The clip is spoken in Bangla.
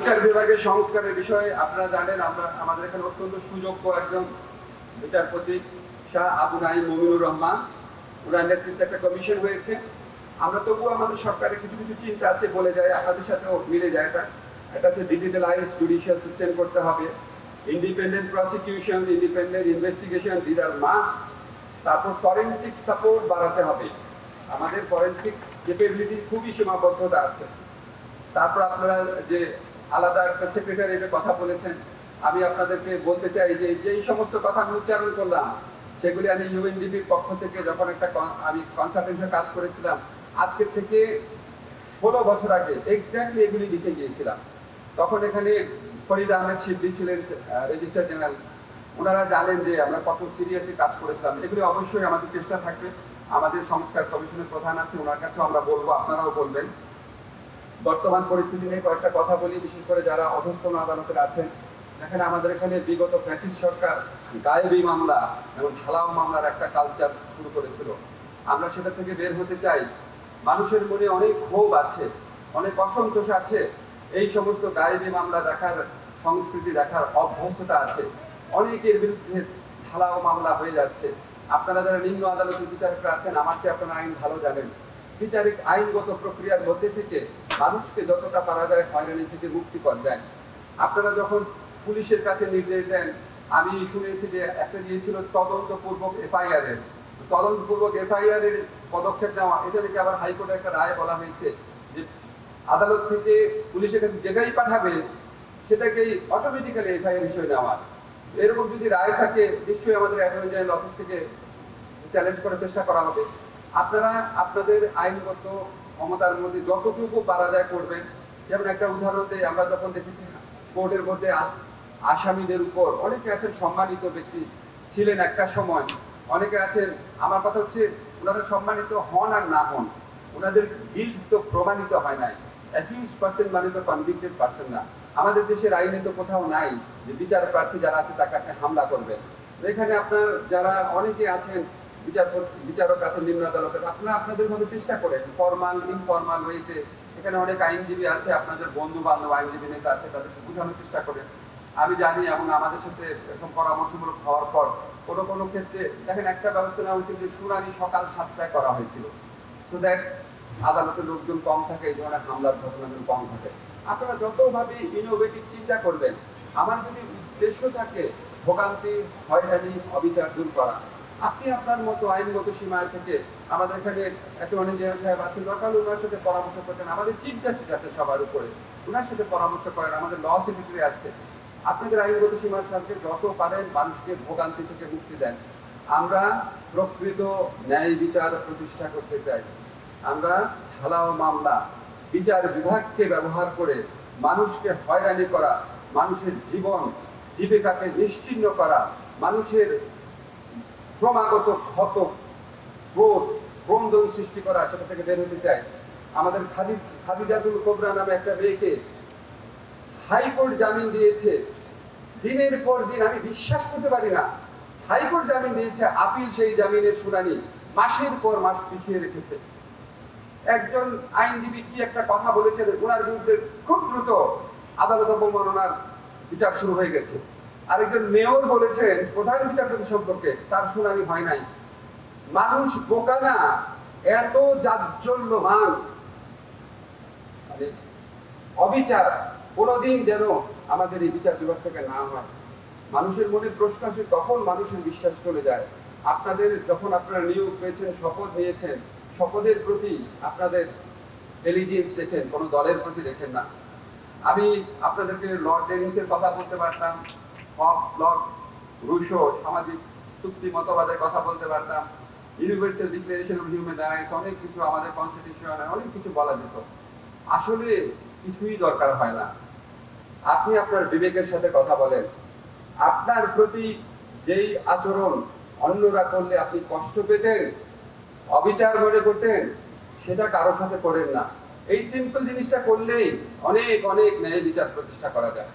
বিচার বিভাগের সংস্কারের বিষয়ে আপনারা জানেন, আমরা আমাদের এখানে অত্যন্ত সুযোগ্য একজন বিচারপতি শাহ আবু নাঈম মুমিনুর রহমান, ওনার নেতৃত্বে একটা কমিশন হয়েছে। আমরা তবুও আমাদের সরকারের কিছু কিছু চিন্তা আছে, বলে যায় আপনাদের সাথেও মিলে যায়। এটা হচ্ছে ডিজিটালাইজ জুডিশিয়াল সিস্টেম করতে হবে, independent prosecution, independent investigation, this are must. তারপর ফরেনসিক সাপোর্ট বাড়াতে হবে, আমাদের ফরেনসিক ক্যাপাবিলিটি খুবই সীমাবদ্ধতা আছে। তারপর আপনারা যে আলাদা একটা সেক্রেটারিয়েটের কথা বলেছেন, আমি আপনাদেরকে বলতে চাই যে এই সমস্ত কথা আমি উচ্চারণ করলাম, সেগুলি আমি ইউএনডিপির পক্ষ থেকে যখন আমি কনসালটেন্সি কাজ করেছিলাম, আজকের থেকে 16 বছর আগে এক্স্যাক্টলি এগুলি লিখে গিয়েছিলাম। তখন এখানে ফরিদ আহমেদ শিবলি ছিলেন রেজিস্ট্রার জেনারেল। ওনারা জানেন যে আমরা কত সিরিয়াসলি কাজ করেছিলাম। এগুলি অবশ্যই আমাদের চেষ্টা থাকবে। আমাদের সংস্কার কমিশনের প্রধান আছে, ওনার কাছেও আমরা বলবো, আপনারাও বলবেন। বর্তমান পরিস্থিতি নিয়ে কয়েকটা কথা বলি, বিশেষ করে যারা অধস্তন আদালতের আছেন। দেখেন, আমাদের এখানে বিগত ফ্যাসিস্ট সরকার গায়েবী মামলা এবং ঢালাও মামলার একটা কালচার শুরু করেছিল। আমরা সেটা থেকে বের হতে চাই। মানুষের মনে অনেক ক্ষোভ আছে, অনেক অসন্তোষ আছে, এই সমস্ত গায়েবী মামলা দেখার সংস্কৃতি দেখার অভ্যস্ততা আছে। অনেকের বিরুদ্ধে ঢালাও মামলা হয়ে যাচ্ছে। আপনারা যারা নিম্ন আদালতের বিচারকরা আছেন, আমার চেয়ে আপনারা আইন ভালো জানেন। বিচারিক আইনগত প্রক্রিয়ার মধ্যে থেকে মানুষকে যতটা পারা যায় হয়রানি থেকে মুক্তিপদ দেন। আপনারা যখন পুলিশের কাছে নির্দেশ দেন, আমি শুনেছি যে একটা দিয়েছিল তদন্তপূর্বক এফআইআর এর, তদন্তপূর্বক এফআইআর এর পদক্ষেপ নেওয়া। এটা নাকি আবার হাইকোর্টের একটা রায় বলা হয়েছে যে আদালত থেকে পুলিশের কাছে যেটাই পাঠাবে সেটাকেই অটোমেটিক্যালি এফআইআর হিসেবে নেওয়া। এরকম যদি রায় থাকে, নিশ্চয়ই আমাদের অ্যাটর্নি জেনারেল অফিস থেকে চ্যালেঞ্জ করার চেষ্টা করা হবে। আপনারা আপনাদের আইনগত ক্ষমতার মধ্যে যতটুকু পারা যায় করবেন। যেমন একটা উদাহরণ দিয়ে, আমরা যখন দেখেছি কোর্টের মধ্যে আসামিদের উপর অনেকে আছেন সম্মানিত ব্যক্তি ছিলেন একটা সময়, অনেকে আছেন, আমার কথা হচ্ছে ওনারা সম্মানিত হন আর না হন, ওনাদের গিল্ট তো প্রমাণিত হয় নাই। অ্যাকিউজ পার্সন মানে তো কনভিক্টেড পার্সন না। আমাদের দেশের আইনে তো কোথাও নাই যে বিচার প্রার্থী যারা আছে তাকে আপনি হামলা করবেন। এখানে আপনার যারা অনেকে আছেন বিচারক আছেন নিম্ন আদালতের, আপনারা আপনাদের ভাবে চেষ্টা করেন ফরমাল ইনফরমাল ওয়েতে। এখানে অনেক আইনজীবী আছে, আপনাদের বন্ধু বান্ধব আইনজীবী নেতা আছে, তাদেরকে বোঝানোর চেষ্টা করেন। আমি জানি, এবং আমাদের সাথে এরকম পরামর্শমূলক হওয়ার পর কোনো ক্ষেত্রে দেখেন একটা ব্যবস্থা নেওয়া হয়েছিল যে শুনানি সকাল 7টায় করা হয়েছিল, সো দ্যাট আদালতের লোকজন কম থাকে, এই ধরনের হামলার ঘটনাগুলো কম ঘটে। আপনারা যতভাবে ইনোভেটিভ চিন্তা করবেন, আমার যদি উদ্দেশ্য থাকে ভোগান্তি, হয়রানি, অবিচার দূর করা, আপনি আপনার মতো আইনগত সীমায় থেকে, আমাদের এখানে অ্যাটর্নি জেনারেল সাহেব আছেন, দরকার ওনার সাথে পরামর্শ করতেন। আমাদের চিফ জাস্টিস আছেন সবার উপরে, ওনার সাথে পরামর্শ করেন। আমাদের ল সেক্রেটারি আছে। আপনাদের আইনগত সীমার সাথে যত পারেন মানুষকে ভোগান্তি থেকে মুক্তি দেন। আমরা প্রকৃত ন্যায় বিচার প্রতিষ্ঠা করতে চাই। আমরা ঢালাও মামলা, বিচার বিভাগকে ব্যবহার করে মানুষকে হয়রানি করা, মানুষের জীবন জীবিকাকে নিশ্চিহ্ন করা, মানুষের ক্রমাগত ক্ষত ক্রোধ ক্রন্দন সৃষ্টি করা, সেটা থেকে বের হতে চাই। আমাদের খাদিজাতুল কোবরা নামে একটা মেয়েকে হাইকোর্ট জামিন দিয়েছে, দিনের পর দিন, আমি বিশ্বাস করতে পারি না, হাইকোর্ট জামিন দিয়েছে, আপিল সেই জামিনের শুনানি মাসের পর মাস পিছিয়ে রেখেছে। একজন আইনজীবী কি একটা কথা বলেছেন, ওনার বিরুদ্ধে খুব দ্রুত আদালত অবমাননার বিচার শুরু হয়ে গেছে। আরেকজন মেয়র বলেছেন প্রধান বিচারপতি সম্পর্কে, তার শুনানি হয় নাই। মানুষ বোকা না, এত জাজ্জল্যমান মানে অবিচার কোনোদিন যেন আমাদের এই বিচার বিভাগ থেকে না হয়। মানুষের মনে প্রশ্ন আসে, তখন মানুষের বিশ্বাস চলে যায়। আপনাদের যখন আপনারা নিয়োগ পেয়েছেন, শপথ নিয়েছেন, শপথের প্রতি আপনাদের এলিজিয়েন্স রেখেন, কোনো দলের প্রতি রেখেন না। আমি আপনাদেরকে লর্ড ডেনিংসের কথা বলতে পারতাম, হবস, লক, রুশো, সামাজিক চুক্তি মতবাদের কথা বলতে পারতাম, universal declaration of human rights, অনেক কিছু আমাদের কনস্টিটিউশনে অনেক কিছু বলা যেত। আসলে কিছুই দরকার হয় না। আপনি আপনার বিবেকের সাথে কথা বলেন। আপনার প্রতি যেই আচরণ অন্যরা করলে আপনি কষ্ট পেতেন, অবিচার মনে করতেন, সেটা কারোর সাথে করেন না। এই সিম্পল জিনিসটা করলেই অনেক অনেক ন্যায় বিচার প্রতিষ্ঠা করা যায়।